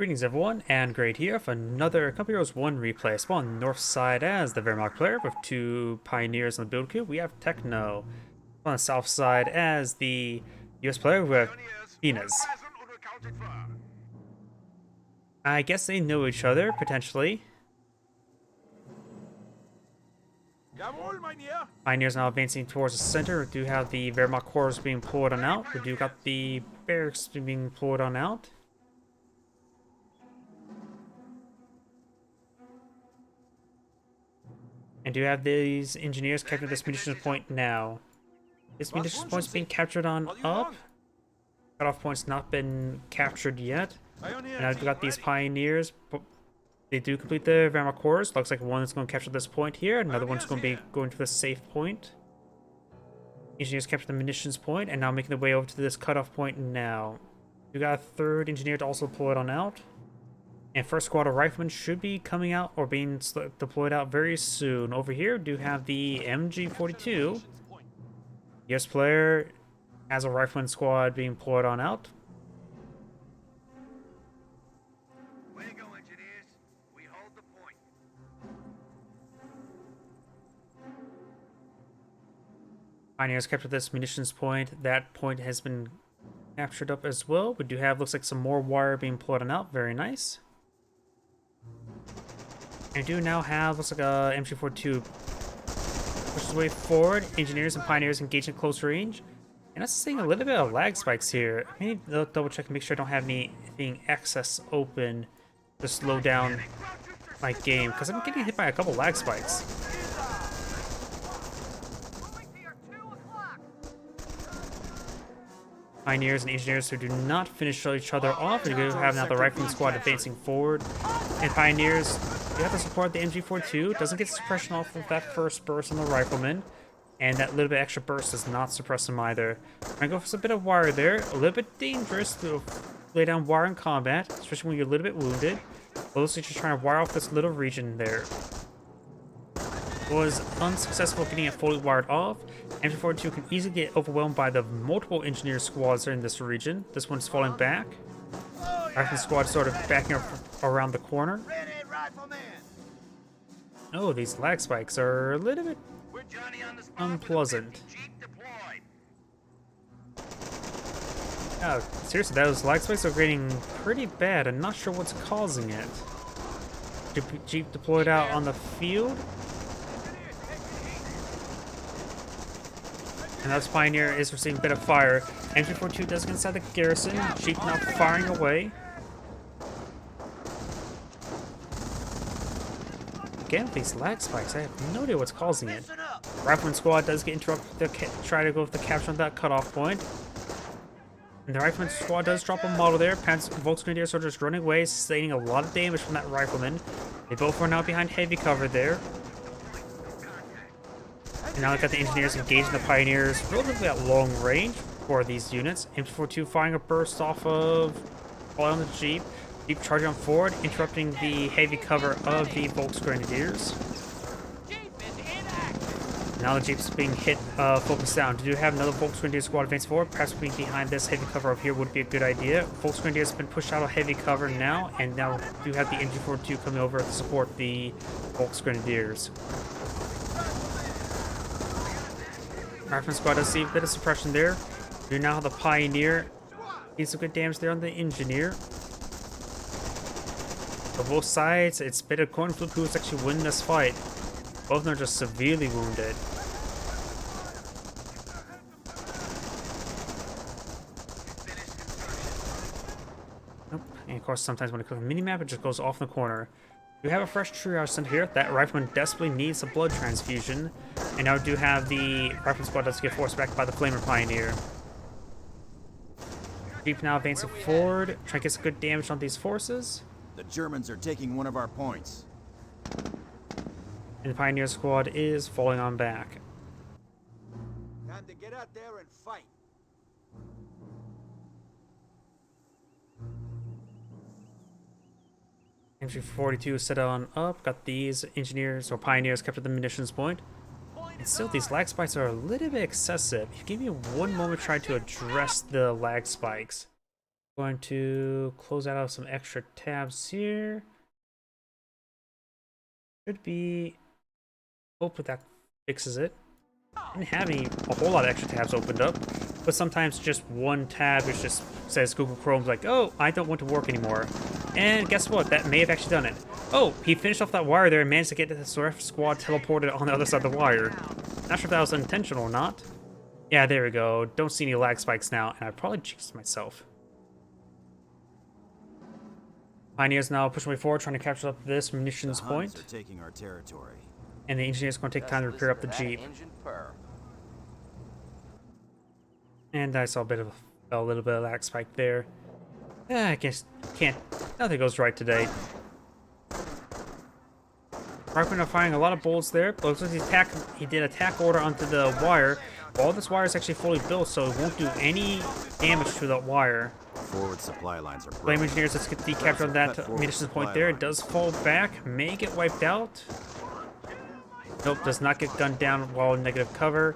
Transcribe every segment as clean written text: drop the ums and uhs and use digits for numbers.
Greetings everyone, and Great here for another Company Heroes 1 replay. I spawn on the north side as the Wehrmacht player with two pioneers on the build queue. We have Techno. On the south side as the US player with peiNz. I guess they know each other, potentially. Pioneers now advancing towards the center. We do have the Wehrmacht corps being pulled on out. We do got the barracks being pulled on out. And do have these engineers capturing this munitions point now. This munitions point's being captured on up. Cutoff point's not been captured yet. And I've got these pioneers. They do complete the Wehrmacht corps. Looks like one is going to capture this point here. Another one's going to be going to the safe point. Engineers capture the munitions point and now making their way over to this cutoff point now. We got a third engineer to also pull it on out. And first squad of riflemen should be coming out or being deployed out very soon. Over here, do have the MG42. US player has a rifleman squad being deployed on out. Way to go, engineers. We hold the point. Pioneers captured this munitions point. That point has been captured up as well. We do have, looks like some more wire being deployed on out. Very nice. I do now have, looks like a MG42 pushes his way forward. Engineers and pioneers engage in close range. And that's seeing a little bit of lag spikes here. I need to double check and make sure I don't have anything excess open to slow down my game, because I'm getting hit by a couple lag spikes. Pioneers and engineers who do not finish each other off. We do have now the rifleman squad advancing forward. And pioneers, you have to support the MG42. Doesn't get suppression off of that first burst on the rifleman. And that little bit extra burst does not suppress them either. I'm gonna go for some bit of wire there. A little bit dangerous to lay down wire in combat, especially when you're a little bit wounded. Mostly just trying to wire off this little region there. Was unsuccessful getting it fully wired off. MG42 can easily get overwhelmed by the multiple engineer squads in this region. This one's falling back. Rifleman squad sort of backing up around the corner. Oh, these lag spikes are a little bit unpleasant. Oh, seriously, those lag spikes are getting pretty bad. I'm not sure what's causing it. Jeep deployed out on the field. And that's Pioneer is receiving a bit of fire. MG42 does get inside the garrison. Jeep now firing away. Again, with these lag spikes, I have no idea what's causing it. Rifleman squad does get interrupted to try to go with the capture on that cutoff point. And the Rifleman squad does drop a model there. Volksgrenadier soldiers running away, sustaining a lot of damage from that Rifleman. They both are now behind heavy cover there. And now we've got the engineers engaging the pioneers relatively at long range for these units. MG42 firing a burst off of on the Jeep. Jeep charging on forward, interrupting the heavy cover of the Volksgrenadiers. Now the Jeep's being hit, focused down. To do have another Volksgrenadier squad advance forward, perhaps being behind this heavy cover up here would be a good idea. Volksgrenadiers have been pushed out of heavy cover now, and now do have the MG42 coming over to support the Volksgrenadiers. Rifleman squad does see a bit of suppression there. We now have the Pioneer. Needs some good damage there on the Engineer. On both sides, it's a bit of coin flip who's actually winning this fight. Both of them are just severely wounded. Nope. And of course, sometimes when you click on the minimap, it just goes off in the corner. We have a fresh triage center here. That rifleman desperately needs a blood transfusion. And now we do have the rifleman squad that's get forced back by the Flamer Pioneer. Jeep now advancing forward, trying to get some good damage on these forces. The Germans are taking one of our points. And the Pioneer squad is falling on back. Time to get out there and fight. MG42 set on up, got these engineers or pioneers kept at the munitions point. And still, these lag spikes are a little bit excessive. If you give me one moment to try to address the lag spikes. Going to close out of some extra tabs here. Should be. Hopefully that fixes it. Didn't have a whole lot of extra tabs opened up, but sometimes just one tab is just says Google Chrome's like, oh, I don't want to work anymore. And guess what? That may have actually done it. Oh, he finished off that wire there and managed to get the Surf Squad teleported on the other side of the wire. Not sure if that was intentional or not. Yeah, there we go. Don't see any lag spikes now, and I probably jinxed myself. Pioneers now pushing way forward, trying to capture up this munitions point. Are taking our territory. And the engineer's going to take time to repair up the Jeep. And I saw a little bit of lag spike there. I guess nothing goes right today. Riflemen are firing a lot of bullets there. But looks like he did attack order onto the wire. All this wire is actually fully built, so it won't do any damage to that wire. Forward supply lines are Flame engineers, let's get the capture on that munitions point there. It does fall back, may get wiped out. Nope, does not get gunned down while negative cover.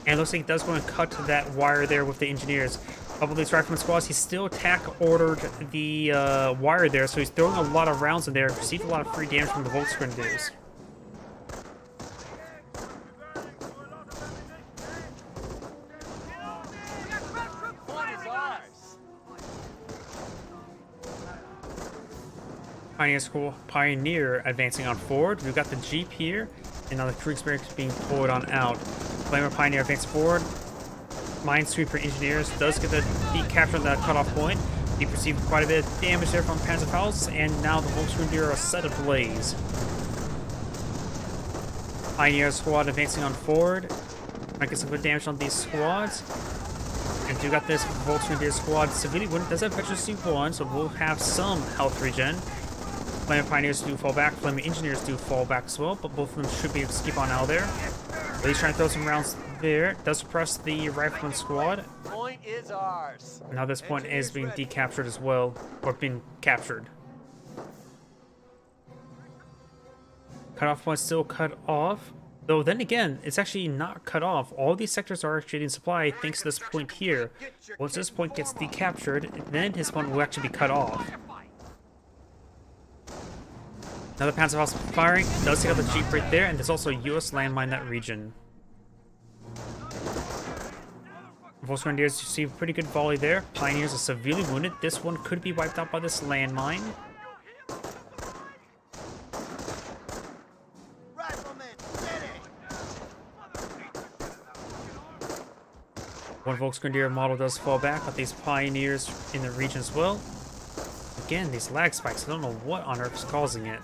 And it looks like it does go and cut that wire there with the engineers. A couple of these rifleman squads, he still attack ordered the wire there, so he's throwing a lot of rounds in there, received a lot of free damage from the Volksgrenadiers. Pioneer advancing on forward. We've got the Jeep here, and now the Kriegsmark being pulled on out. Flamer Pioneer advancing forward. Minesweeper Engineers does get the capture on that cutoff point. He received quite a bit of damage there from Panzerfaust, and now the Volksgrenadier are set ablaze. Pioneer squad advancing on forward. Might get some good damage on these squads. And we got this Volksgrenadier squad severely wounded. Does have Veteran C1, so we'll have some health regen. Flaming Pioneers do fall back, Flaming Engineers do fall back as well, but both of them should be able to keep on out there. But he's trying to throw some rounds there. Does suppress the Rifleman squad. Point is ours. Now this point is being decaptured as well, or being captured. Cutoff point still cut off. Though then again, it's actually not cut off. All these sectors are actually in supply thanks to this point here. Once this point gets decaptured, then his point will actually be cut off. Another Panzerfaust firing, does take out the Jeep right there, and there's also a US landmine in that region. Volksgrenadiers receive a pretty good volley there. Pioneers are severely wounded. This one could be wiped out by this landmine. One Volksgrenadier model does fall back, but these Pioneers in the region as well. Again, these lag spikes, I don't know what on earth is causing it.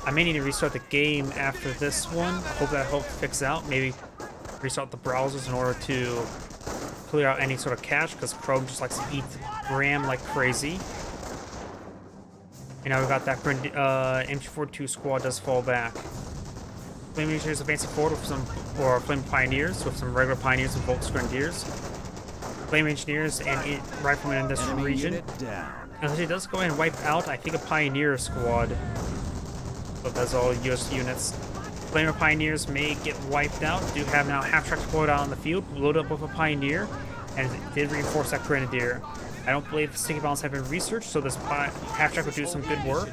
I may need to restart the game after this one. Hope that helps fix out. Maybe restart the browsers in order to clear out any sort of cache, because Chrome just likes to eat RAM like crazy. And now we've got that MG42 squad does fall back. Flame Engineers advancing forward with some, or Flame Pioneers with some regular Pioneers and Volksgrenadiers. Flame Engineers and Riflemen in this region. And it does go ahead and wipe out, I think, a Pioneer squad. So that's all US units. Flamer Pioneers may get wiped out. Do have now half-track deployed out on the field, loaded up with a Pioneer, and it did reinforce that Grenadier. I don't believe the sticky bombs have been researched, so this half-track will do some good work.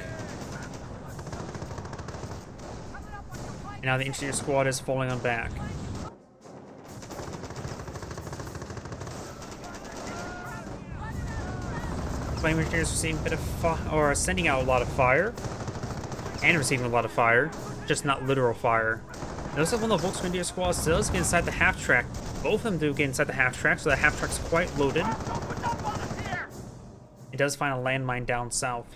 And now the Engineer squad is falling on back. Flame Engineers receiving a bit of or sending out a lot of fire, and receiving a lot of fire, just not literal fire. Notice that one of the Volksgrenadier squads does get inside the half track. Both of them do get inside the half track, so the half track's quite loaded. It does find a landmine down south.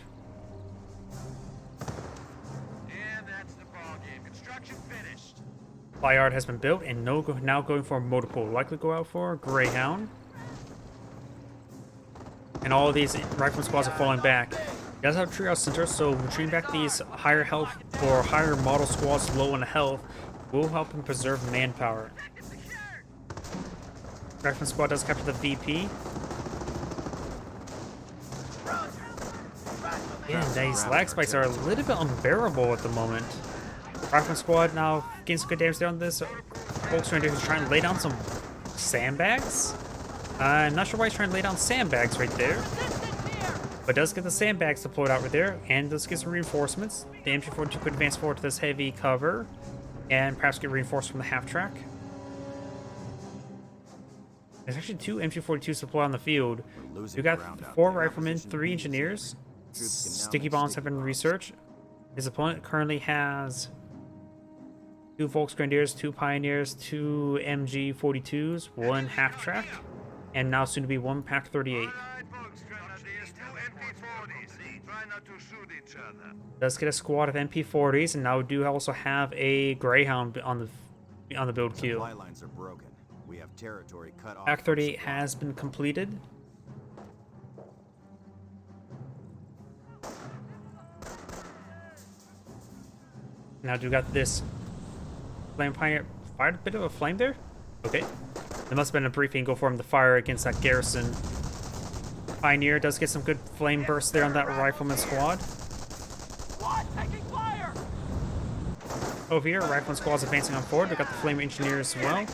And that's the ballgame. Construction finished. Flyard has been built, and now going for a motor pool. Likely go out for a Greyhound. And all of these rifleman squads are falling back. It does have a triage center, so retreating back these higher health or higher model squads low in health will help him preserve manpower. Rifleman squad does capture the VP. Yeah, these lag spikes are a little bit unbearable at the moment. Rifleman squad now getting some good damage down this Volksgrenadier who's trying to lay down some sandbags. I'm not sure why he's trying to lay down sandbags right there. But does get the sandbags deployed out right there, and does get some reinforcements. The MG42 could advance forward to this heavy cover, and perhaps get reinforced from the half track. There's actually 2 MG42s deployed on the field. We got 4 riflemen, 3 engineers. Sticky bombs have been researched. His opponent currently has 2 Volksgrenadiers, 2 Pioneers, 2 MG42s, 1 half track, and now soon to be 1 Pack 38. Does get a squad of MP40s, and now we do also have a Greyhound on the build queue. Supply lines are broken. We have territory cut off. Pack 38 has been completed. Now do got this Flame Pioneer fired a bit of a flame there? Okay. There must have been a brief angle for him to fire against that garrison. Pioneer does get some good flame bursts there on that rifleman squad. Over here, rifleman squad's advancing on forward. We got the flame engineer as well.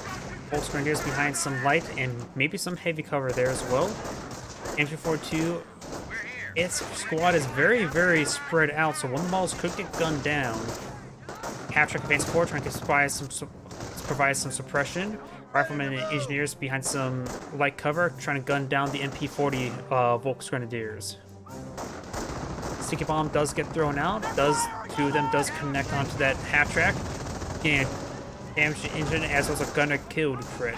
Volksgrenadiers behind some light and maybe some heavy cover there as well. MG42, its squad is very, very spread out, so one of the models could get gunned down. Half-track advance forward, trying to provide some suppression. Riflemen and engineers behind some light cover, trying to gun down the MP40 Volksgrenadiers. Sticky bomb does get thrown out. 2 of them does connect onto that half-track. And damage the engine as well as a gunner killed crit.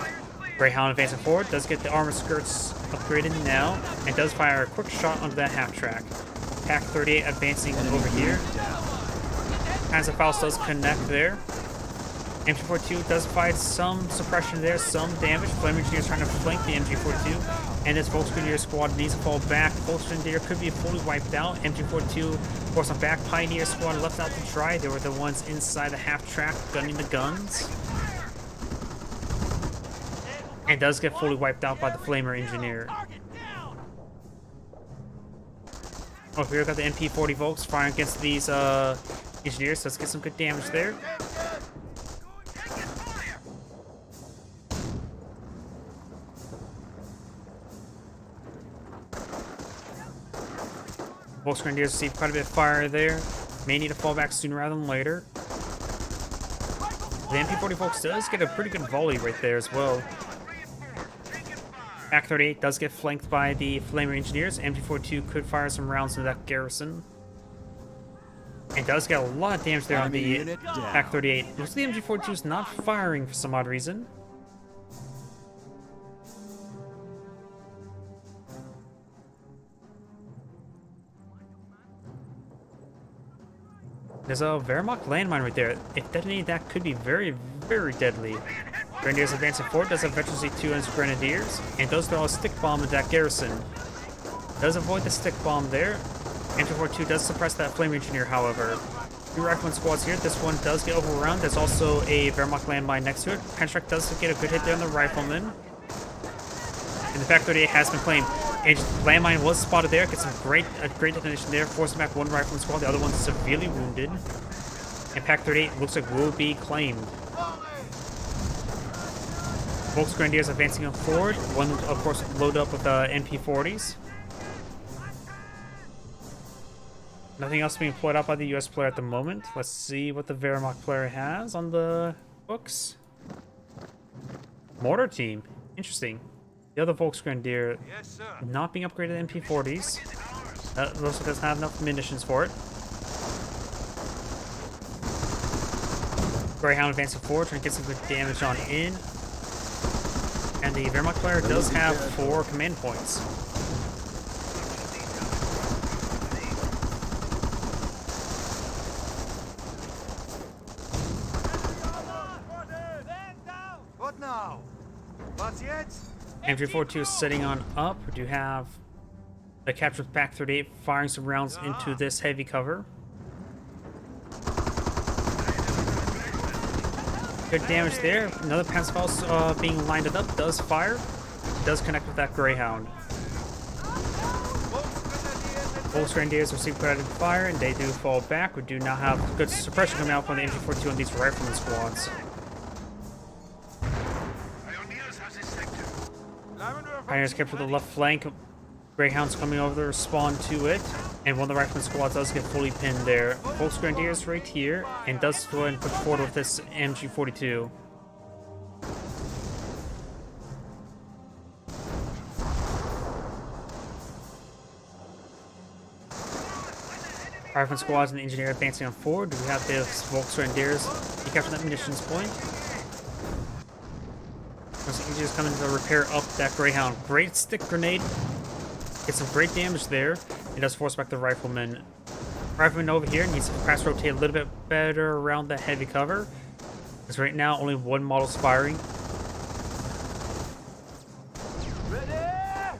Greyhound advancing forward, does get the armor skirts upgraded now, and does fire a quick shot onto that half-track. Pack 38 advancing over here. Hands of Faust does connect there. MG42 does provide some suppression there, some damage. Flame Engineer is trying to flank the MG42, and this Volksgrenadier squad needs to fall back. Volksgrenadier could be fully wiped out. MG42 forced on back. Pioneer squad left out to dry. They were the ones inside the half-track gunning the guns. And does get fully wiped out by the Flamer Engineer. Over here, we got the MP40 Volks firing against these engineers. Let's get some good damage there. Volksgrenadiers received quite a bit of fire there. May need to fall back sooner rather than later. The MP40 Volks does get a pretty good volley right there as well. Pack 38 does get flanked by the Flamer Engineers. MG42 could fire some rounds into that garrison. And does get a lot of damage there on the Pack 38. Looks like the MG42 is not firing for some odd reason. There's a Wehrmacht landmine right there. If detonated, that could be very, very deadly. Grenadiers advancing forward, does have Veteran Z2 as Grenadiers, and does throw a stick bomb at that garrison. Does avoid the stick bomb there. MG42 does suppress that Flame Engineer, however. 2 rifleman squads here. This one does get overrun. There's also a Wehrmacht landmine next to it. Penstrack does get a good hit there on the rifleman. And the Pack 38 has been claimed. And landmine was spotted there. Gets a great detonation there. Forcing back 1 rifleman squad. The other one's severely wounded. And Pack 38 looks like will be claimed. Volksgrenadiers advancing on forward. One, of course, loaded up with MP40s. Nothing else being played out by the US player at the moment. Let's see what the Wehrmacht player has on the books. Mortar team. Interesting. The other Volksgrenadier not being upgraded to MP40s. That also doesn't have enough munitions for it. Greyhound advancing forward, trying to get some good damage on in. And the Wehrmacht player does have 4 command points. What now? What's yet? MG42 is sitting on up. We do have the captured Pack 38 firing some rounds into this heavy cover. Good damage there. Another Panzerfaust being lined up does fire. Does connect with that Greyhound. Volksgrenadiers receive credited fire and they do fall back. We do now have good suppression coming out from the MG42 on these rifleman squads. Pioneers capture the left flank. Greyhounds coming over to respond to it. And one of the rifleman squads does get fully pinned there. Volksgrenadiers right here. And does go ahead and push forward with this MG42. Rifleman squads and the engineer advancing on forward. Do we have the Volksgrenadiers capture that munitions point? Those engineers coming to repair up that Greyhound. Great stick grenade. Get some great damage there. It does force back the rifleman. Rifleman over here needs to press rotate a little bit better around that heavy cover. Because right now only one model's firing.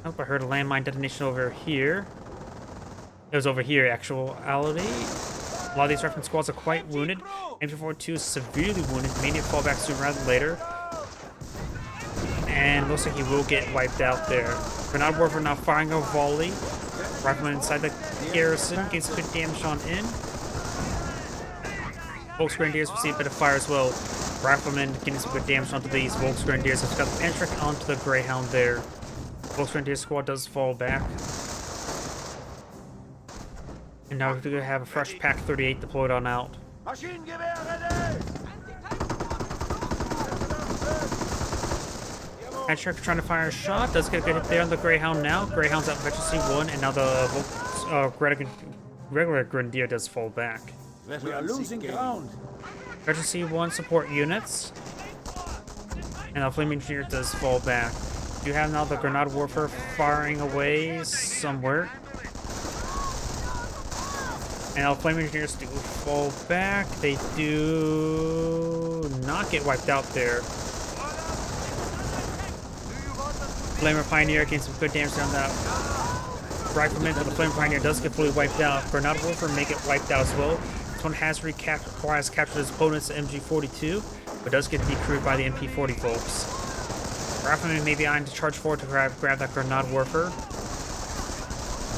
Oh, I heard a landmine detonation over here. It was over here, actuality. A lot of these rifleman squads are quite wounded. MG42 is severely wounded. May need to fall back sooner rather than later. And looks like he will get wiped out there. Grenade Warfare now firing a volley. Rifleman inside the garrison gets good damage on in. Volksgrenadiers receive a bit of fire as well. Rifleman getting some good damage onto these Volksgrenadiers. Has got the penetrator onto the Greyhound there. Volksgrenadier squad does fall back. And now we're going to have a fresh Pack 38 deployed on out. Patrick trying to fire a shot. Does get a good hit there on the Greyhound now. Greyhound's out Veteran C1, and now the regular Grenadier does fall back. We are losing ground. Veteran C1 support units. And the Flame Engineer does fall back. You have now the Grenade Warfare firing away somewhere. And our Flame Engineers do fall back. They do not get wiped out there. Flamer Pioneer gains some good damage on that rifleman, but the Flamer Pioneer does get fully wiped out. Grenade Warfare may get wiped out as well. This one has captured his opponent's MG42, but does get decrewed by the MP40 folks. Rifleman may be on to charge forward to grab that Grenade Warfare.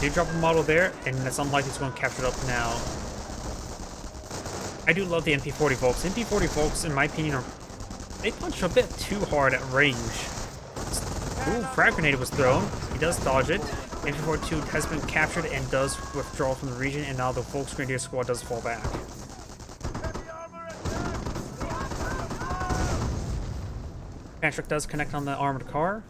Do drop a model there, and it's unlikely it's going to capture it up now. I do love the MP40 folks. MP40 folks, in my opinion, they punch a bit too hard at range. Ooh, frag grenade was thrown. He does dodge it. MP42 has been captured and does withdraw from the region, and now the Volksgrenadier squad does fall back. Patrick does connect on the armored car.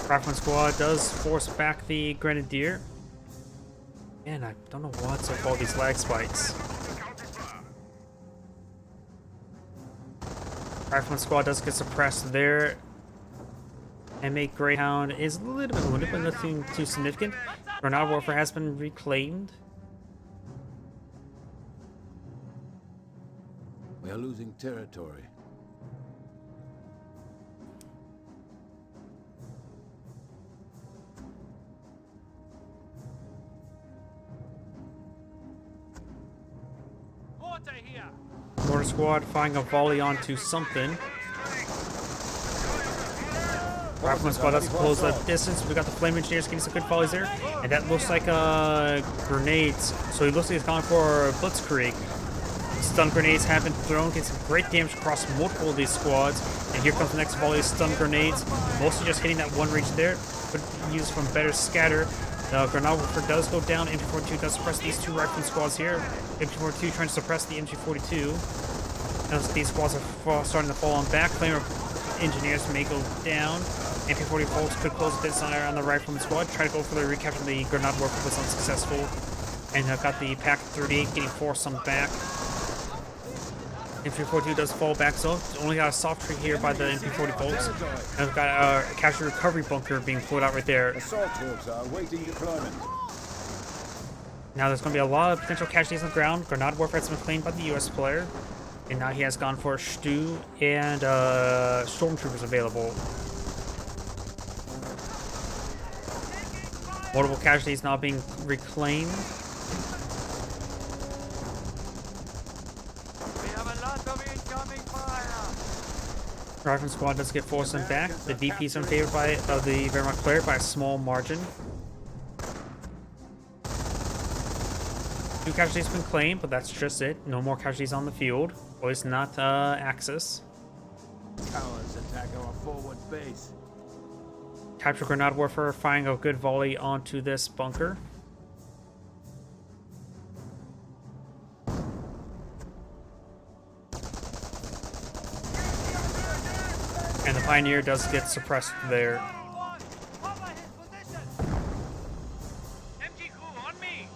Rifleman squad does force back the Grenadier. Man, I don't know what's up with all these lag spikes. Rifleman squad does get suppressed there. MA Greyhound is a little bit wounded, but nothing too significant. Grenade Warfare has been reclaimed. We are losing territory. Mortar squad firing a volley onto something. Rifleman squad does close the distance. We got the Flame Engineers getting some good volleys there. And that looks like grenades. So he looks like he's gone for Blitzkrieg. Stun grenades have been thrown, getting some great damage across multiple of these squads. And here comes the next volley of stun grenades. Mostly just hitting that one region there. Could be used from better scatter. The Grenade Warfare does go down. MG42 does suppress these two rifleman squads here. MG42 trying to suppress the MG42. As these squads are starting to fall on back. Flamer Engineers may go down. MP40 folks could close a bit on the rifleman squad. Try to go for the recapture of the Grenade Warfare, was unsuccessful. And got the Pack 38 getting forced on back. MP42 does fall back, so only got a soft tree here by the MP40 folks. And we've got a capture recovery bunker being pulled out right there. Assault troops are awaiting deployment. Now there's going to be a lot of potential casualties on the ground. Grenade Warfare has been claimed by the US player. And now he has gone for Stu and Stormtroopers available. Multiple casualties now being reclaimed. Rifleman squad does get forced in back. The DP is in favor of the Wehrmacht player by a small margin. 2 casualties have been claimed, but that's just it. No more casualties on the field. Oh, it's not Axis. Cowards attack our forward base. Capture Grenade Warfare, firing a good volley onto this bunker. And the Pioneer does get suppressed there. MG crew on me.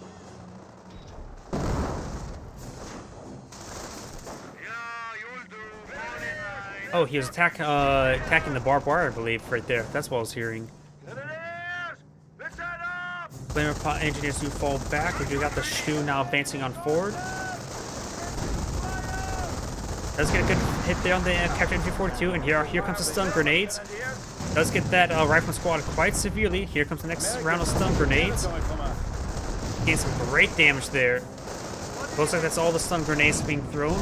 Yeah, you'll do. Fall in line. Oh, he was attacking the barbed wire, I believe, right there. That's what I was hearing. Grenadiers, let's head up. Flamer engineers do fall back. We do got the Stu now advancing on forward. Does get a good hit there on the Captain MG42, and here comes the stun grenades. Does get that rifleman squad quite severely. Here comes the next round of stun grenades. Getting some great damage there. Looks like that's all the stun grenades being thrown.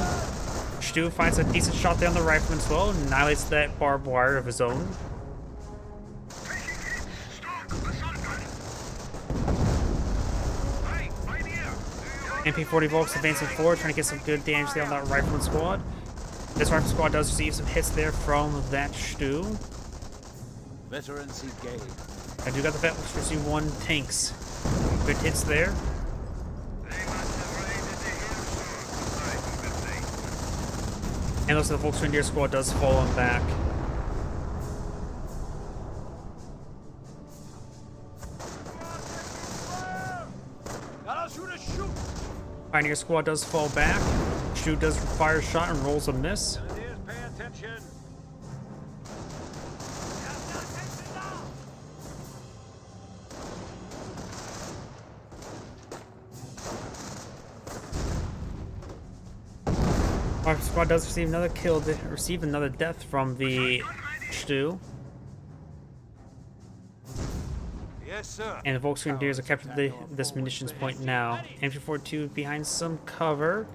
Stu finds a decent shot there on the rifleman as well, annihilates that barbed wire of his own. Stock, assault gun. Hey, pioneer. MP40 Volks advancing forward, trying to get some good damage there on that rifleman squad. This rifleman squad does receive some hits there from that Stu. Veterans engaged. I do got the Veterans receive 1 tanks. Good hits there. They must have raided the hill soon. And also the Volkswagen squad does fall on back. Pioneer squad does fall back. Stu does fire a shot and rolls a miss. Grenadiers, pay attention. Our squad does receive another kill, receive another death from the Stu. Yes, sir. And the Volkswagen have captured this munitions point now. MG42 behind some cover.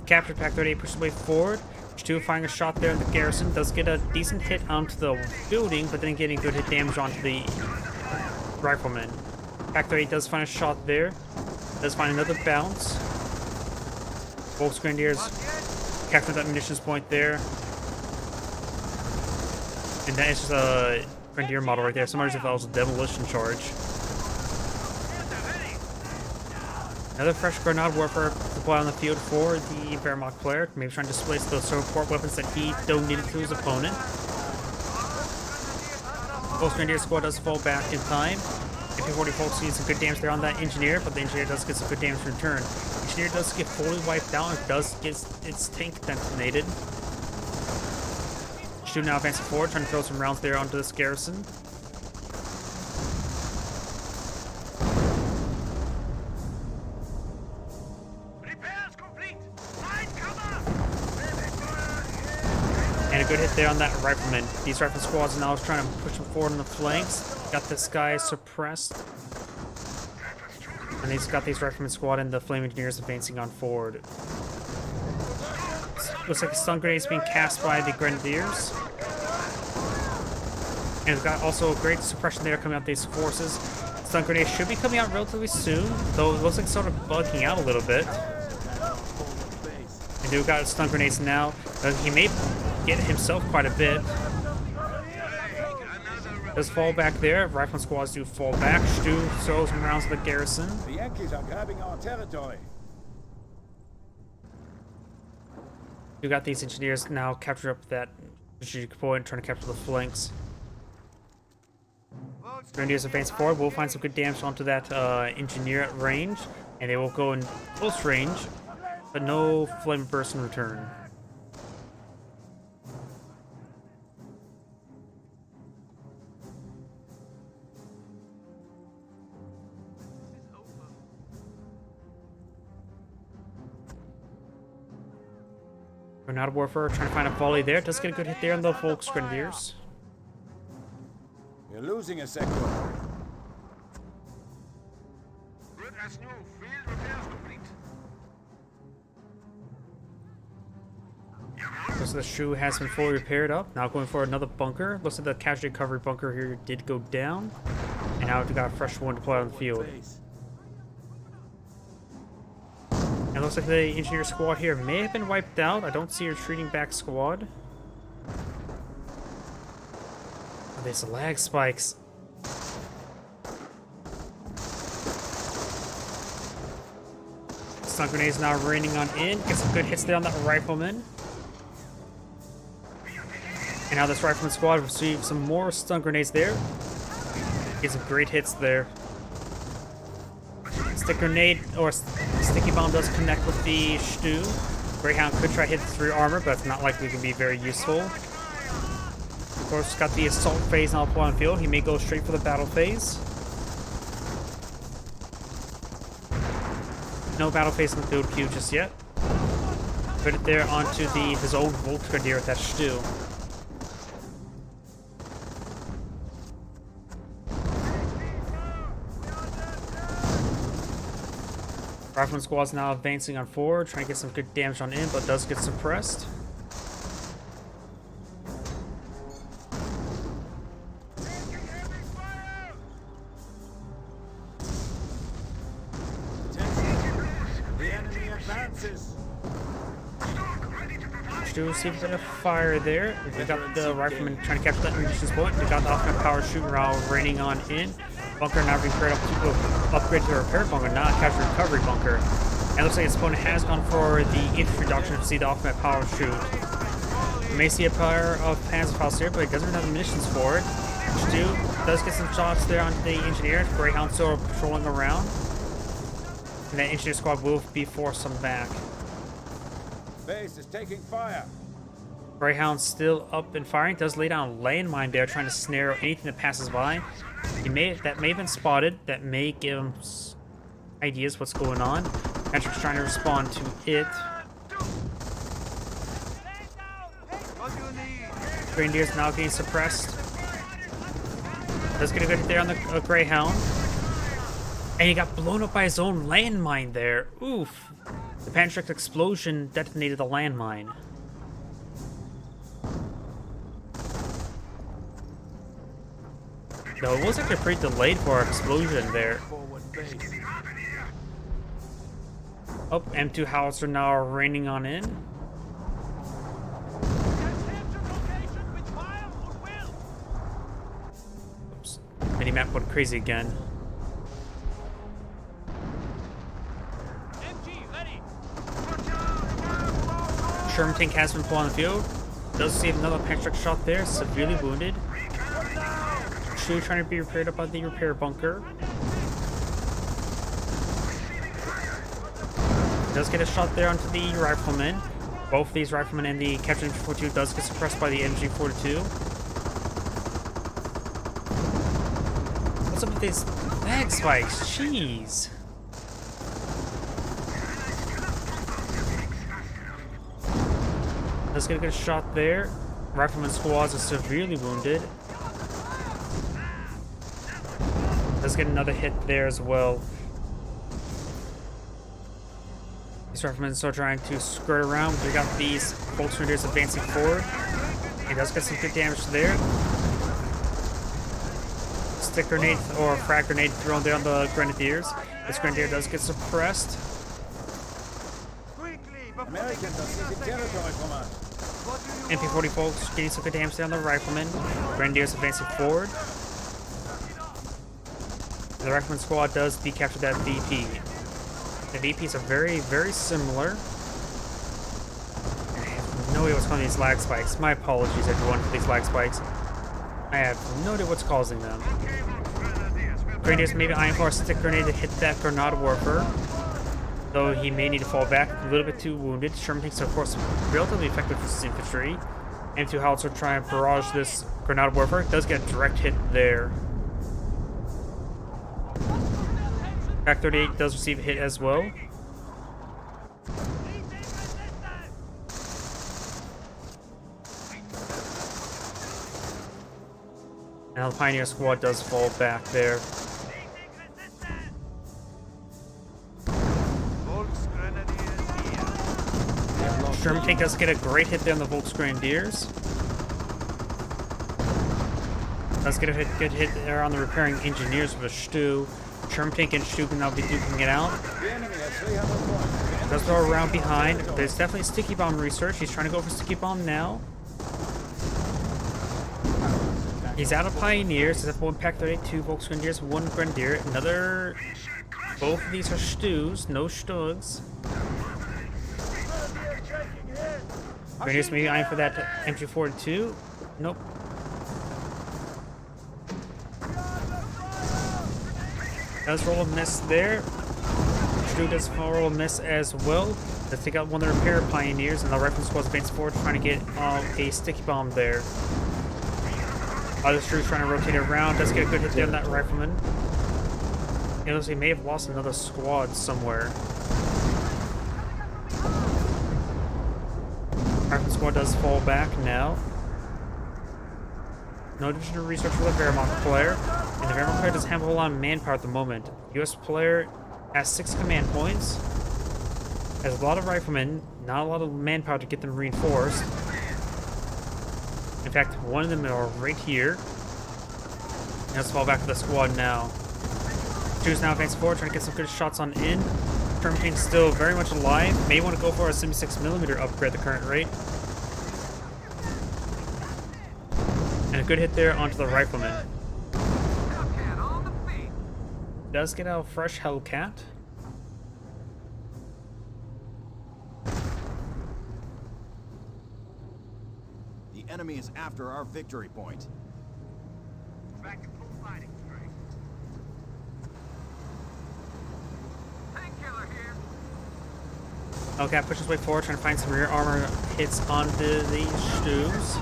Captured Pack 38 pushes away forward. Stu firing a shot there in the garrison. Does get a decent hit onto the building, but then getting good hit damage onto the rifleman. Pack 38 does find a shot there. Does find another bounce. Volkswagen capture that munitions point there. And that is just a Grenadier model right there. Somebody's if that was a demolition charge. Another fresh grenade warfare deployed on the field for the Wehrmacht player. Maybe trying to displace those support weapons that he donated to his opponent. Both Grenadier squad does fall back in time. MP40 folks see some good damage there on that engineer, but the engineer does get some good damage in return. Engineer does get fully wiped out and does get its tank detonated. Stu now advancing forward, trying to throw some rounds there onto this garrison. Repairs complete. Find cover. And a good hit there on that rifleman. These rifle squads are now trying to push him forward on the flanks. Got this guy suppressed. And he's got these rifleman squad and the flame engineers advancing on forward. Looks like a stun grenade is being cast by the grenadiers. And we've got also a great suppression there coming out these forces. Stun grenades should be coming out relatively soon, though it looks like sort of bugging out a little bit. And we've got stun grenades now. He may get himself quite a bit. Does fall back there. Rifleman squads do fall back. Stu throws some rounds at the garrison. The Yankees are grabbing our territory. We got these engineers now capture up that strategic point, trying to capture the flanks. Grenadiers advance forward. We'll find some good damage onto that engineer at range, and they will go in close range, but no flame burst in return. Grenade warfare, trying to find a volley there. Does get a good hit there on the Volks Grenadiers. We're losing a sector. Good as new. Field repairs complete. So the shoe has been fully repaired up. Now going for another bunker. Looks like the casualty recovery bunker here did go down. And now we've got a fresh one deployed on the field. And looks like the engineer squad here may have been wiped out. I don't see a retreating back squad. Oh, there's lag spikes. Stun grenades now raining on in. Get some good hits there on that rifleman. And now this rifleman squad received some more stun grenades there. Get some great hits there. Stick grenade or sticky bomb does connect with the stew. Greyhound could try to hit through armor, but it's not likely to be very useful. Of course, got the assault phase now on the field. He may go straight for the battle phase. No battle phase in the field queue just yet. Put it there onto his old Volksgrenadier with that stew. Rifleman squad's now advancing on forward, trying to get some good damage on in, but does get suppressed. The enemy advances. Do receive a bit of fire there. We got the rifleman trying to capture that munitions point. We got the offensive power shooting round raining on in. Bunker now being prepared upgrade to a repair bunker, not a capture recovery bunker. And it looks like his opponent has gone for the infantry doctrine to see the ultimate power shoot. You may see a pair of Panzerfaust here, but it doesn't have the munitions for it. Stu does get some shots there onto the engineer. Greyhound still patrolling around. And that engineer squad will be forced on back. Base is taking fire. Greyhound still up and firing. Does lay down a landmine there, trying to snare anything that passes by. That may have been spotted. That may give him ideas what's going on. Patrick's trying to respond to it. Grenadier's now getting suppressed. Does get a good hit there on the Greyhound. And he got blown up by his own landmine there. Oof. The Patrick's explosion detonated the landmine. No, it was actually pretty delayed for our explosion there. Oh, M2 howitzer now raining on in. Oops. Minimap went crazy again. Sherman tank has been put on the field. Does save another Patrick shot there, severely wounded. Shu trying to be repaired up by the repair bunker. Does get a shot there onto the rifleman. Both these riflemen and the Captain MG42 does get suppressed by the MG42. What's up with these lag spikes? Jeez. Does get a good shot there. Rifleman squads are severely wounded. Does get another hit there as well. These riflemen are trying to skirt around. We got these Volksgrenadiers advancing forward. He does get some good damage there. Stick grenade or frag grenade thrown there on the Grenadiers. This Grenadier does get suppressed. Americans are seeking territory from us. MP40 folks getting some good damage there on the riflemen. Grenadiers advancing forward. The rifleman squad does decapture that VP. The VPs are very, very similar. I have no idea what's causing these lag spikes. My apologies, everyone, for these lag spikes. I have no idea what's causing them. Grenadiers maybe eyeing for a stick grenade to hit that Grenade Warper. Though he may need to fall back, a little bit too wounded. Sherman tanks are, of course, relatively effective with his infantry. M2 howitzer try and barrage this Grenade Warper. It does get a direct hit there. Crack 38 does receive a hit as well. Now the Pioneer squad does fall back there. Sherman tank does get a great hit there on the Volksgrenadiers. Does get a good hit there on the repairing engineers with a Stu. Sherman tank and Stu can now be duking it out. Does throw around behind. There's definitely sticky bomb research. He's trying to go for sticky bomb now. He's out of pioneers. There's one pack 32, Volks Grenadiers, one Grenadier, another. Both of these are stews, no stugs. Grenadiers maybe eyeing for that MG42. Nope. Does roll a miss there. Stew does roll a miss as well. Let's take out one of the repair pioneers, and the rifle squad's advancing forward trying to get a sticky bomb there. Other Stew's trying to rotate it around. Does get a good hit there on that rifleman. It looks like he may have lost another squad somewhere. Rifle squad does fall back now. No additional research for the Wehrmacht player. And the Wehrmacht player doesn't have a whole lot of manpower at the moment. US player has 6 command points. Has a lot of riflemen, not a lot of manpower to get them reinforced. In fact, one of them are right here. Let's fall back to the squad now. Two's now advancing forward, trying to get some good shots on in. Termitane's still very much alive. May want to go for a 76mm upgrade at the current rate. And a good hit there onto the rifleman. Does get out a fresh Hellcat. The enemy is after our victory point. Back to full fighting strength. Painkiller here. Hellcat pushes his way forward, trying to find some rear armor hits onto the stews.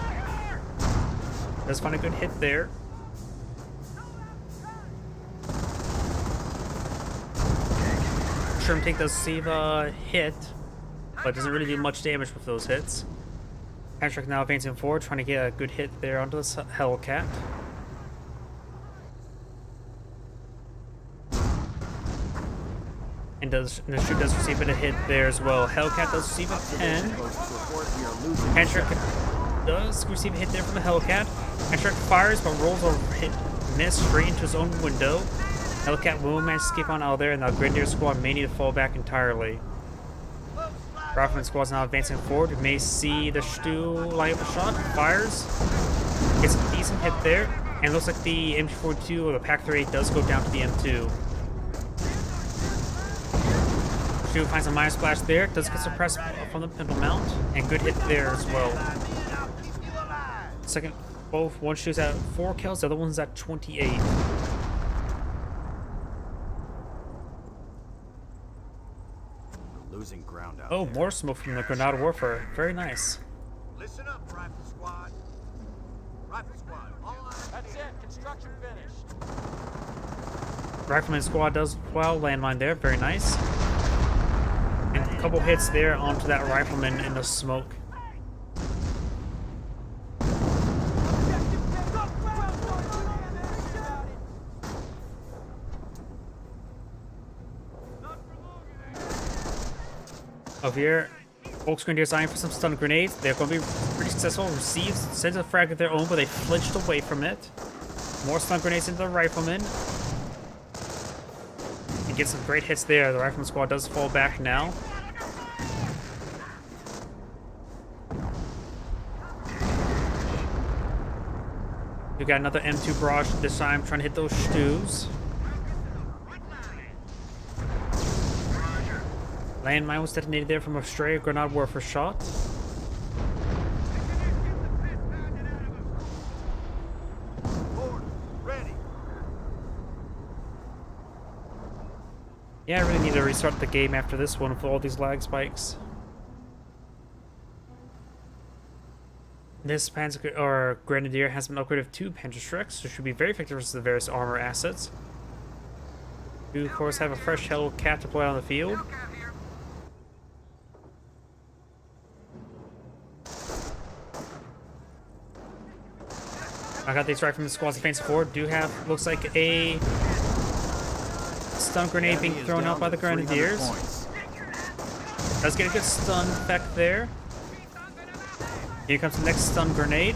Does find a good hit there. Take does receive a hit, but doesn't really do much damage with those hits. Patrick now advancing forward, trying to get a good hit there onto this Hellcat. And the shoot does receive a hit there as well. Hellcat does receive a 10. Patrick does receive a hit there from the Hellcat. Patrick fires, but rolls a hit, miss straight into his own window. Hellcat will manage to escape on out there, and the Grenadier squad may need to fall back entirely. Rifleman squad's now advancing forward. We may see the Stew light up a shot. Fires. Gets a decent hit there. And looks like the MG42 or the PAC-38 does go down to the M2. Stew finds a minor splash there. Does get suppressed from the pimple mount. And good hit there as well. Second, one Stew's at 4 kills, the other one's at 28. Losing ground out Oh, there. more smoke from the Grenada Warfare. Very nice. Listen up, Rifle Squad. Rifle Squad, all eyes. That's it. Construction finished. Rifleman squad does well. Landmine there. Very nice. And a couple hits there onto that rifleman in the smoke. Over here, Volks Grenadiers eyeing for some stun grenades. They're going to be pretty successful. Receives, sends a frag of their own, but they flinched away from it. More stun grenades into the rifleman. And get some great hits there. The rifleman squad does fall back now. We got another M2 barrage this time, trying to hit those stews. Landmine was detonated there from a stray Grenada Warfare shot. Ready. Yeah, I really need to restart the game after this one with all these lag spikes. This Panzer or Grenadier has been upgraded with 2 Panzerschrecks, so should be very effective versus the various armor assets. You, of course, have a fresh Hellcat to play on the field. I got these riflemen squads advancing forward. Do have, looks like, a stun grenade being thrown out by the Grenadiers. Does get a good stun effect there. Here comes the next stun grenade.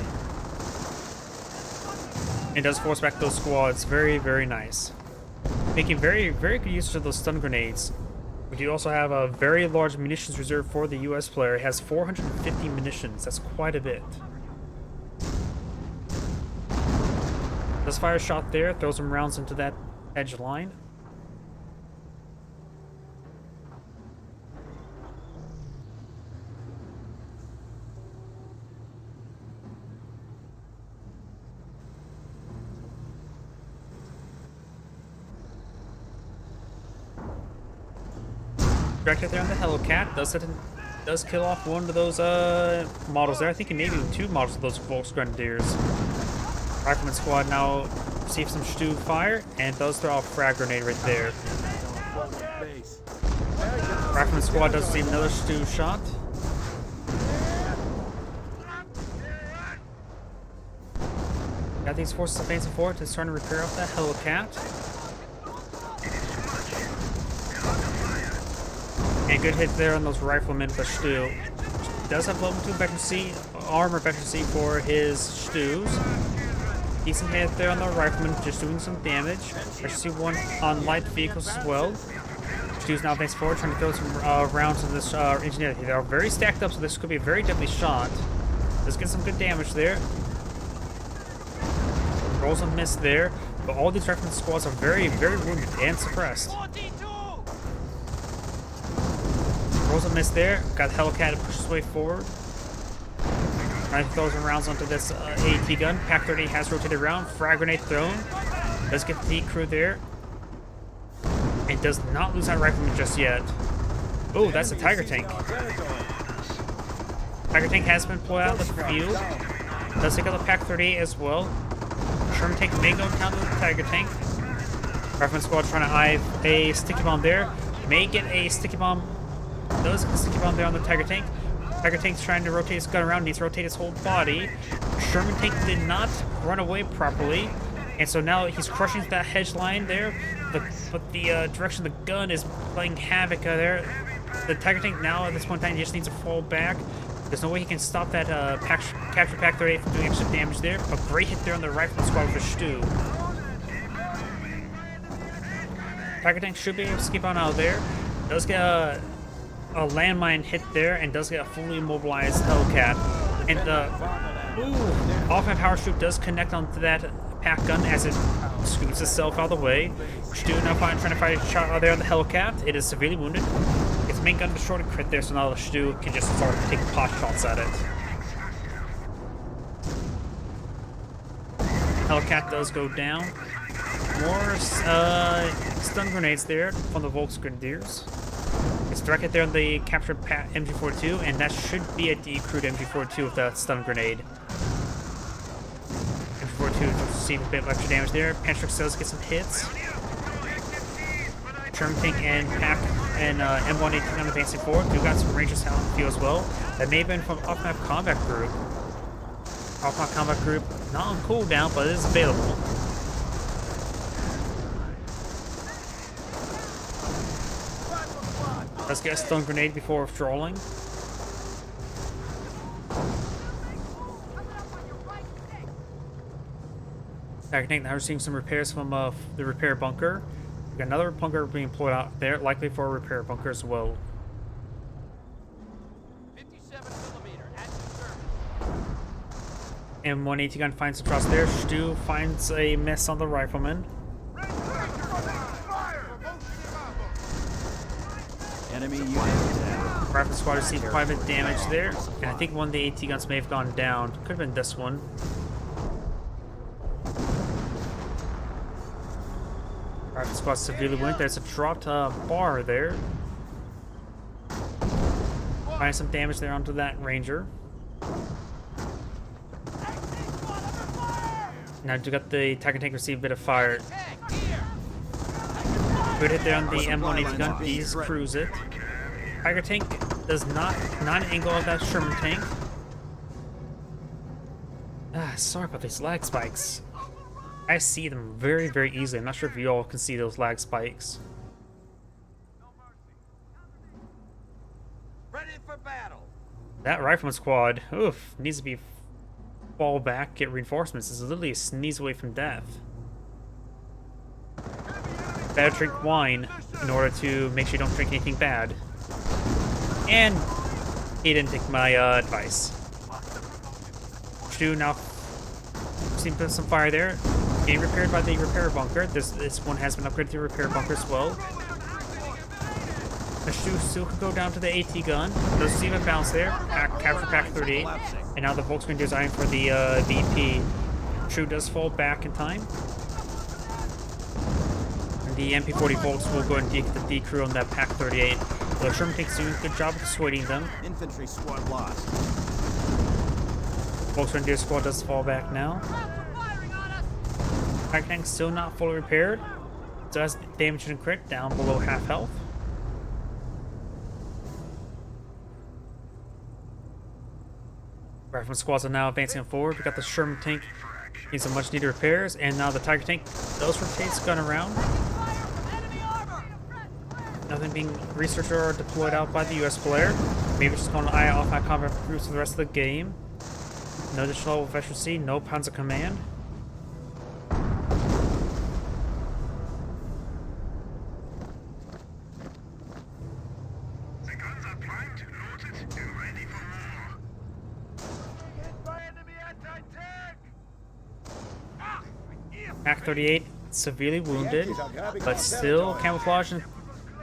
And does force back those squads. Very, very nice. Making very, very good use of those stun grenades. We do also have a very large munitions reserve for the US player. It has 450 munitions. That's quite a bit. Does fire a shot there, throws some rounds into that edge line. Directed there on the Hellcat. Does kill off one of those models there. I think maybe even 2 models of those Volksgrenadiers. Rifleman squad now receives some Stu fire and does throw off a frag grenade right there. Rifleman squad does receive another Stu shot. Got these forces advancing forward to trying to repair off that Hellcat. And good hit there on those riflemen for Stu. Does have level 2 veteran C, armor veteran C for his Stus. Decent hit there on the rifleman, just doing some damage. Veteran C 1 on light vehicles as well. Stu's now advancing forward, trying to throw some rounds in this engineer. They are very stacked up, so this could be a very deadly shot. Let's get some good damage there. Rolls a miss there, but all these rifleman squads are very, very wounded and suppressed. Rolls a miss there. Got the Hellcat to push his way forward. Right, throws some rounds onto this AT gun. Pack 30 has rotated around. Frag grenade thrown. Does get the crew there. And does not lose that rifleman just yet. Oh, that's a Tiger tank. Tiger tank has been pulled out of the field. Does take out the Pack 30 as well. Sherman tank may go down to the Tiger tank. Rifleman squad trying to eye a sticky bomb there. May get a sticky bomb. Does get a sticky bomb there on the Tiger tank. Tiger tank's trying to rotate his gun around. Needs to rotate his whole body. Sherman tank did not run away properly. And so now he's crushing that hedge line there. But the direction of the gun is playing havoc there. The Tiger tank now at this point in time just needs to fall back. There's no way he can stop that capture Pack 38 from doing extra damage there. A great hit there on the rifleman squad with a Stu. Tiger tank should be able to skip on out of there. Does get a landmine hit there and does get a fully immobilized Hellcat. And the offhand power shoot does connect onto that pack gun as it scoots itself out of the way. Stu now trying to fight a shot out there on the Hellcat. It is severely wounded. Its main gun destroyed a crit there, so now the Stu can just start taking pot shots at it. Hellcat does go down. More stun grenades there from the Volksgrenadiers. It's directed there on the captured MG42, and that should be a decrewed MG42 with that stun grenade. MG42 received a bit of extra damage there. Pantrix does get some hits. Sherman tank and Pack and M118 on advancing forward. We've got some Rangers out in the field as well. That may have been from off-map combat group. Off-map combat group, not on cooldown, but it is available. Let's get a stun grenade before withdrawing. I think now we're seeing some repairs from the repair bunker. We got another bunker being pulled out there, likely for a repair bunker as well. 57mm at service. M180 gun finds a trust there. Stu finds a miss on the rifleman. Enemy unit down. Rifle squad received quite a bit of damage there, and I think one of the AT guns may have gone down. Could have been this one. Rifle squad severely wounded. There's a dropped bar there. Finding some damage there onto that Ranger. Now we got the Tiger tank receive a bit of fire. Good hit there on the M180 gun. These cruise it. Tiger tank does not angle of that Sherman tank. Sorry about these lag spikes. I see them very, very easily. I'm not sure if you all can see those lag spikes. Ready for battle. That rifleman squad, oof, needs to be fall back, get reinforcements. This is literally a sneeze away from death. Heavy enemy better drink wine in order to make sure you don't drink anything bad. And he didn't take my advice. Stu now seems to have some fire there. Getting repaired by the repair bunker. This one has been upgraded to repair bunker as well. The Stu still could go down to the AT gun. Does see a bounce there. Capture pack 38. And now the Volkswagen is eyeing for the VP. Stu does fall back in time. And the MP40 Volks will go and get the D crew on that pack 38. The Sherman takes doing a good job of dissuading them. Infantry squad lost. Volkswagen squad does fall back now. Pack tank still not fully repaired. So that's damage and crit down below half health. Rifleman squads are now advancing forward. We got the Sherman tank needs some much needed repairs, and now the Tiger tank does rotate its gun around. Nothing being researched or deployed out by the US player. Maybe just going to eye off my combat groups for the rest of the game. No additional efficiency, no Panzer command. The guns are primed, loaded, and ready for war. Pack 38 severely wounded, but still camouflaged and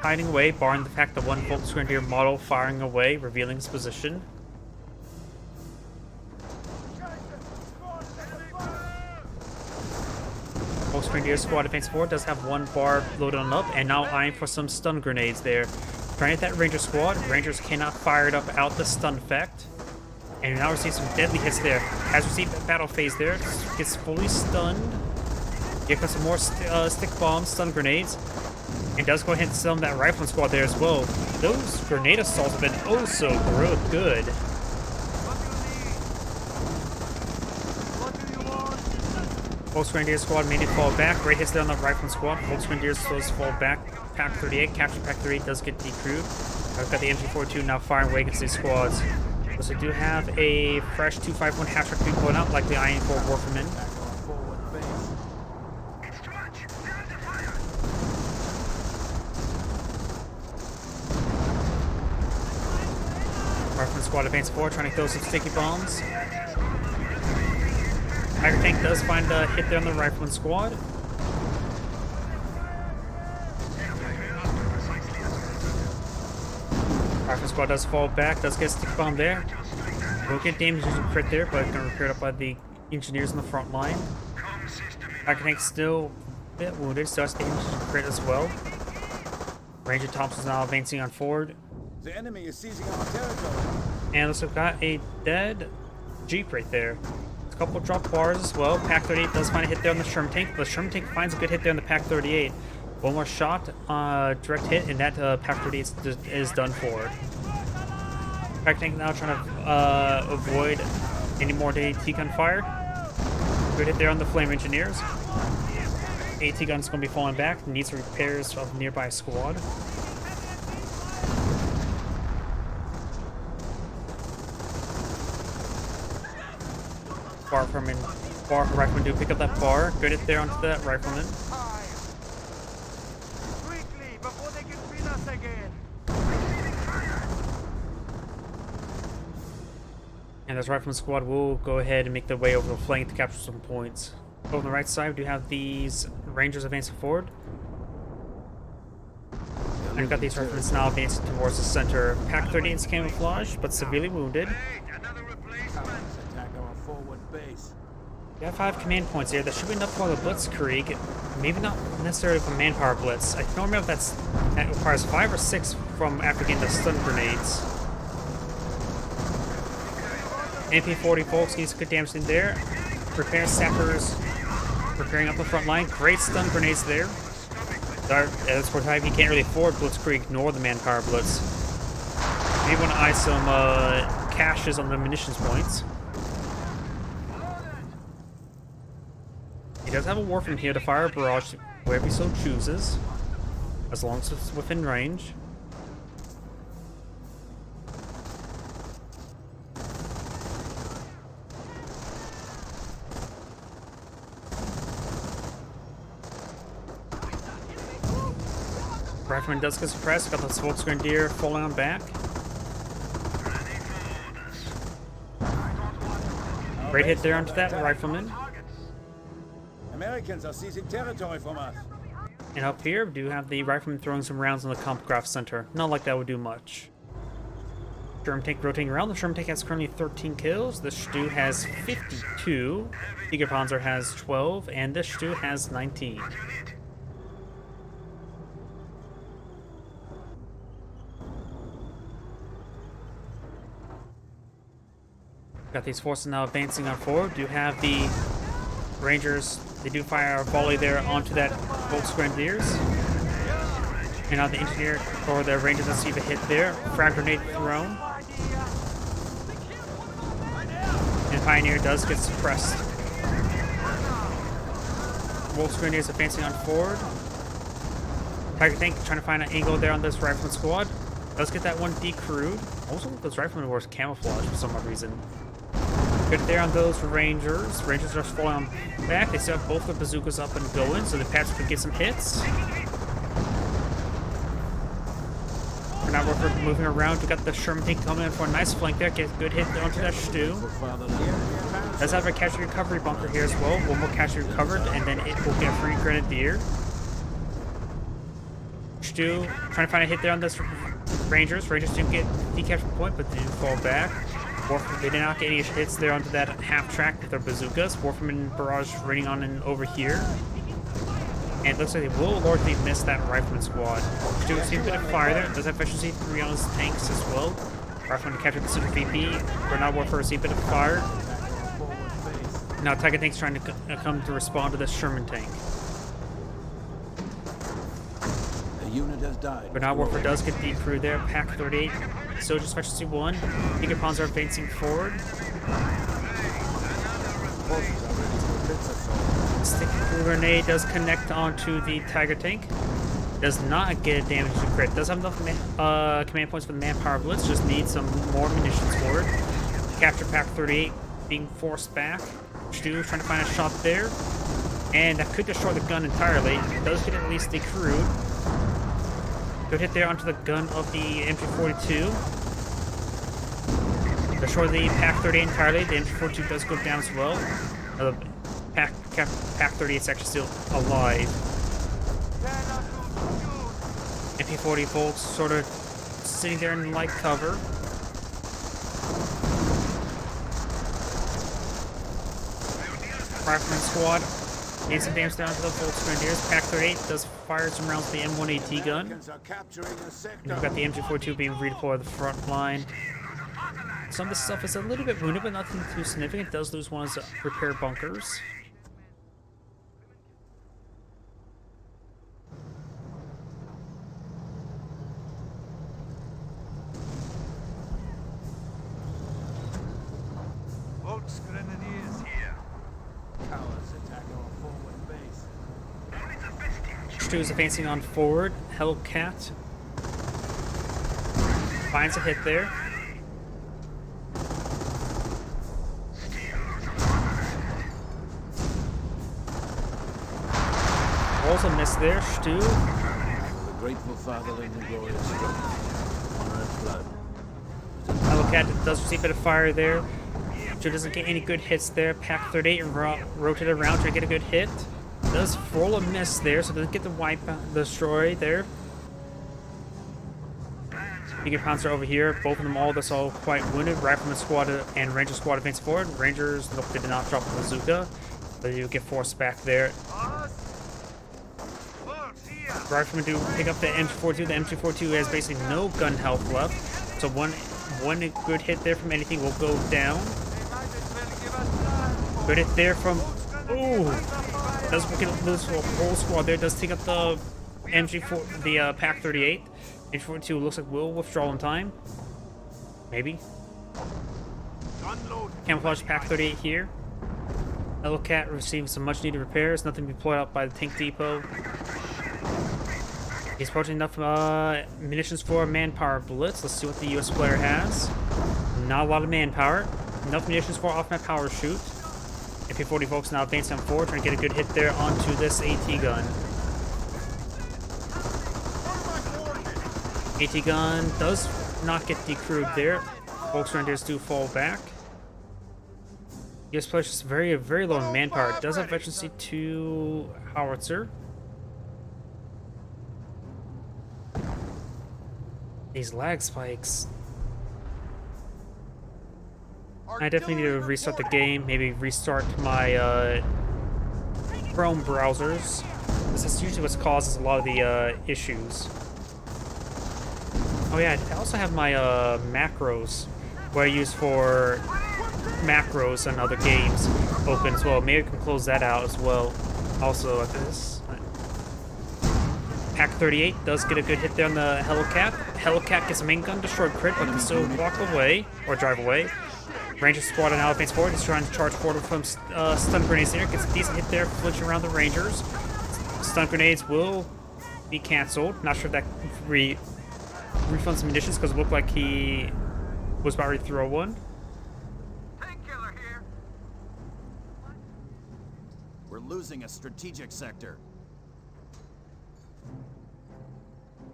hiding away, barring the fact that one Volksgrenadier model firing away, revealing his position. Volksgrenadier squad advance forward does have one bar loaded on up, and now eyeing for some stun grenades there. Trying to hit that Ranger squad. Rangers cannot fire it up out the stun effect. And now receives some deadly hits there. Has received a battle phase there. Gets fully stunned. Here comes some more stick bombs, stun grenades. And does go ahead and stun that Rifleman squad there as well. Those grenade assaults have been oh so good. Volksgrenadier squad made it fall back. Great hits there on the Rifleman squad. Volksgrenadiers does fall back. Pack 38, capture pack 38 does get decrewed. I've got the MG42 now firing away against these squads. So we do have a fresh 251 half-track being pulling out, like the IN-4 Warferman. Rifleman squad advancing forward, trying to throw some sticky bombs. Tiger tank does find a hit there on the Rifleman squad. Rifleman squad does fall back, does get a sticky bomb there. Will get damage and crit there, but gonna repaired up by the engineers in the front line. Tiger tank still a bit wounded, so that's damage and crit as well. Ranger Thompson's now advancing on forward. The enemy is seizing our territory. And also got a dead Jeep right there. A couple drop bars as well. Pack 38 does find a hit there on the Sherman tank. The Sherman tank finds a good hit there on the Pack 38. One more shot, direct hit, and that Pack 38 is done for. Pack tank now trying to avoid any more AT gun fire. Good hit there on the Flame Engineers. AT gun's going to be falling back. Needs repairs of nearby squad. Bar from Rifleman do pick up that bar. Good hit there onto that Rifleman. Quickly, before they can beat us again. And this Rifleman squad will go ahead and make their way over the flank to capture some points. Over on the right side, we do have these Rangers advancing forward. And we've got these Riflemen now advancing towards the center. Pack 38 is camouflaged, but severely wounded. Another replacement. Attack our forward base. We have 5 command points here. That should be enough for the Blitzkrieg. Maybe not necessarily for manpower blitz. I don't remember if that requires 5 or 6 from after getting the stun grenades. MP40 folks needs good damage in there. Repair sappers repairing up the front line. Great stun grenades there. As for type, he can't really afford Blitzkrieg nor the manpower blitz. Maybe want to eye some caches on the munitions points. He does have a Warframe here to fire a barrage wherever he so chooses, as long as it's within range. Rifleman does get suppressed. Got the Volksgrenadier falling on back. Great hit there onto that Rifleman. Americans are seizing territory from us. And up here, we do have the Rifleman throwing some rounds on the Kampfkraft Center. Not like that would do much. Sherman tank rotating around. The Sherman tank has currently 13 kills. The Stu has 52. Panzer has 12. And the Stu has 19. Got these forces now advancing on forward. Do have the Rangers. They do fire a volley there onto that Volksgrenadiers. And now the engineer or the Rangers receive a hit there. Frag grenade thrown. And Pioneer does get suppressed. Volksgrenadiers advancing on forward. Tiger tank trying to find an angle there on this Rifleman squad. Does get that one decrewed. Also, those Riflemen were camouflage for some odd reason. Good there on those Rangers. Rangers are falling back. They still have both the bazookas up and going, so the Pats could get some hits. We're now moving around. We got the Sherman tank coming in for a nice flank there. Get a good hit onto that Stu. Does have a catch and recovery bunker here as well. One more catch and recovered, and then it will get a free Grenadier. Stu trying to find a hit there on this Rangers. Rangers didn't get the capture point, but they did fall back. They did not get any hits there onto that half track with their bazookas. Warfram and Barrage raining on and over here. And it looks like they will largely miss that Rifleman squad. Stu seems a bit of fire there. Does have efficiency 3 on his tanks as well. Rifleman capture the Super VP. Bernard Warfare see a bit of fire. Now Tiger tank's trying to come to respond to this Sherman tank. Unit has died. Bernard Warfare does get the crew there. Pack 38. Soldier Specialty 1. Panzer are advancing forward. Stick grenade does connect onto the Tiger tank. Does not get a damage to crit. Does have enough command points for the manpower blitz. Just needs some more munitions for it. Capture Pack 38 being forced back. Stu trying to find a shot there. And that could destroy the gun entirely. It does get at least decrewed. Good hit there onto the gun of the MG42. Destroy the Pack 38 entirely. The MG42 does go down as well. The Pack 38 is actually still alive. MP40 Volks sort of sitting there in light cover. Rifleman squad needs some damage down to the Volksgrenadiers. Pack 38 does fire some rounds with the M1AT gun. And we've got the MG42 being redeployed to the front line. Some of this stuff is a little bit wounded, but nothing too significant. It does lose one of his repair bunkers. Volksgrenadiers here. Cowards attack our forward base. Stu is advancing on forward. Hellcat finds a hit there. Also missed there. Stu. The grateful fatherland and glorious struggle. Honor and blood. Hellcat does receive a bit of fire there. Stu doesn't get any good hits there. Pack 38 rotate around to get a good hit. Does roll a miss there, so doesn't get the wipe destroy there. Panzer over here. Both of them that's all quite wounded. Rifleman squad and Ranger squad advance forward. Rangers, nope, they did not drop a bazooka, but they do get forced back there. Riflemen do pick up the MG42. The MG42 has basically no gun health left, so one good hit there from anything will go down. Good hit there from... Ooh! Does lose a whole squad there. Does take up the MG4, the Pack 38. MG42 looks like we'll withdraw in time. Maybe. Camouflage Pack 38 here. Hellcat receives some much needed repairs. Nothing to be deployed out by the tank depot. He's approaching enough munitions for a manpower blitz. Let's see what the US player has. Not a lot of manpower. Enough munitions for off-map power shoot. MP40 folks now advancing on forward, trying to get a good hit there onto this AT gun. AT gun does not get decrewed there. Volksgrenadiers do fall back. US players just very low in manpower. Does have efficiency to howitzer. These lag spikes. I definitely need to restart the game. Maybe restart my Chrome browsers. This is usually what causes a lot of the issues. Oh yeah, I also have my macros, what I use for macros and other games open as well. Maybe I can close that out as well. Also, at this. Pack 38 does get a good hit there on the Hellcat. Hellcat gets a main gun destroyed crit, but can still walk away or drive away. Ranger squad now advance forward. He's trying to charge forward from stun grenades there. Gets a decent hit there, flinching around the Rangers. Stun grenades will be cancelled. Not sure if that refunds some munitions because it looked like he was about to throw one. Painkiller here. We're losing a strategic sector.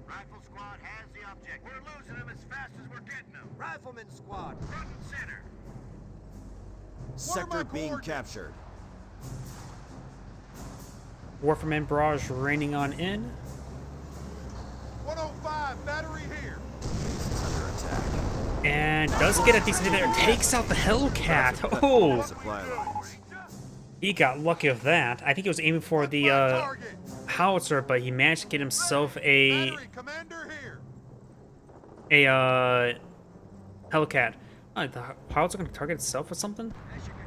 Rifle squad has the object. We're losing them as fast as we're getting them. Rifleman squad, front and center. Sector being captured. Warframe barrage raining on in. 105 battery here. Under attack. And does get a decent hit there. Takes out the Hellcat. Oh! Supply lines. He got lucky with that. I think he was aiming for the howitzer, but he managed to get himself a Hellcat. Oh, the howitzer going to target itself with something?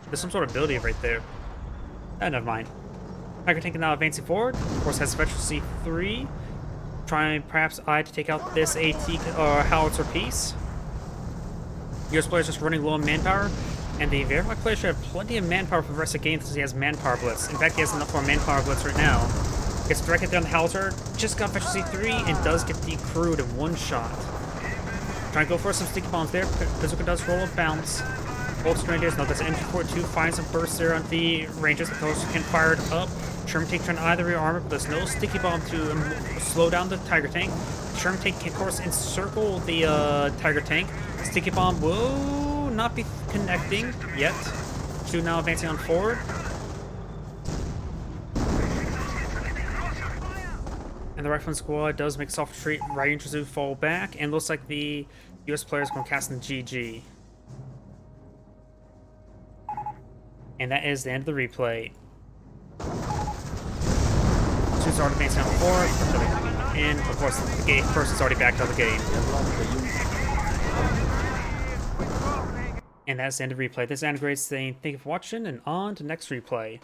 There's some sort of ability right there. Never mind. Tiger tank now advancing forward. Of course, has efficiency 3. Trying perhaps to take out this AT or howitzer piece. US players just running low on manpower. And the Wehrmacht player should have plenty of manpower for the rest of the game since he has manpower blitz. In fact, he has enough for a manpower blitz right now. Gets directed down the howitzer, just got efficiency 3, and does get decrewed in one shot. Trying to go for some sticky bombs there. Bazooka does roll a bounce. Bolts Grenadiers, no, that's MG42, finds some bursts there on the Rangers. The coast can fire it up. Sherman tank trying to either rearm it, but there's no sticky bomb to slow down the Tiger tank. Sherman tank can, of course, encircle the Tiger tank. Sticky bomb will not be connecting yet. 2 now advancing on forward. And the Rifleman squad does make a soft retreat. Rangers do fall back, and looks like the US players are going to cast in GG. And that is the end of the replay. 2's already advancing on forward, and of course the game person's already back out of the game. And that's the end of the replay. This is Anna Great saying thank you for watching, and on to next replay.